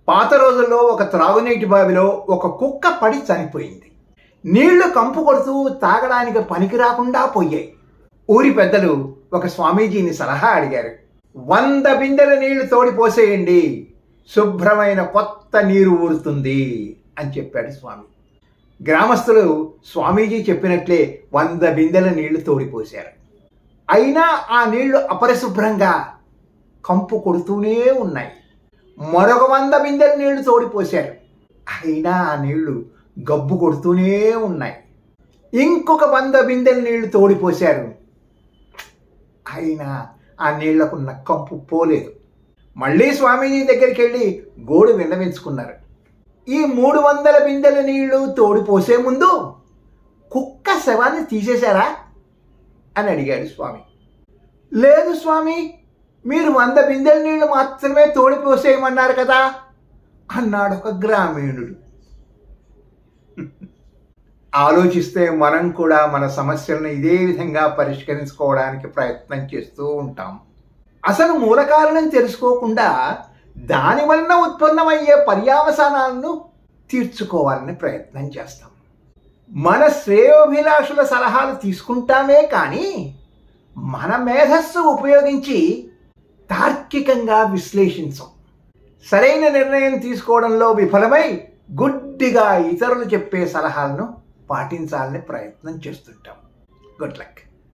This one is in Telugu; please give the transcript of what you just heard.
పాత రోజుల్లో ఒక త్రాగునీటి బావిలో ఒక కుక్క పడి చనిపోయింది. నీళ్లు కంపు కొడుతూ తాగడానికి పనికి రాకుండా పోయాయి. ఊరి పెద్దలు ఒక స్వామీజీని సలహా అడిగారు. 100 బిందెల నీళ్లు తోడిపోసేయండి, శుభ్రమైన కొత్త నీరు ఊరుతుంది అని చెప్పాడు స్వామి. గ్రామస్తులు స్వామీజీ చెప్పినట్లే 100 బిందెల నీళ్లు తోడిపోశారు. అయినా ఆ నీళ్లు అపరిశుభ్రంగా కంపు కొడుతూనే ఉన్నాయి. మరొక 100 బిందెల నీళ్లు తోడిపోశారు. అయినా ఆ నీళ్లు గబ్బు కొడుతూనే ఉన్నాయి. ఇంకొక 100 బిందెల నీళ్లు తోడిపోశారు. అయినా ఆ నీళ్లకున్న కంపు పోలేదు. మళ్ళీ స్వామీజీ దగ్గరికి వెళ్ళి గోడు విన్నవించుకున్నారు. ఈ 300 బిందెల నీళ్లు తోడిపోసే ముందు కుక్క శవాన్ని తీసేశారా అని అడిగాడు స్వామి. లేదు స్వామి, మీరు 100 బిందెల నీళ్లు మాత్రమే తోడిపోసేయమన్నారు కదా అన్నాడు ఒక గ్రామీణుడు. ఆలోచిస్తే మనం కూడా మన సమస్యలను ఇదే విధంగా పరిష్కరించుకోవడానికి ప్రయత్నం చేస్తూ ఉంటాం. అసలు మూల కారణం తెలుసుకోకుండా దాని వలన ఉత్పన్నమయ్యే పర్యావసానాలను తీర్చుకోవాలని ప్రయత్నం చేస్తాం. మన శ్రేయోభిలాషుల సలహాలు తీసుకుంటామే కానీ మన మేధస్సు ఉపయోగించి తార్కికంగా విశ్లేషించం. సరైన నిర్ణయం తీసుకోవడంలో విఫలమై గుడ్డిగా ఇతరులు చెప్పే సలహాలను పాటించాలని ప్రయత్నం చేస్తుంటాం. Good luck.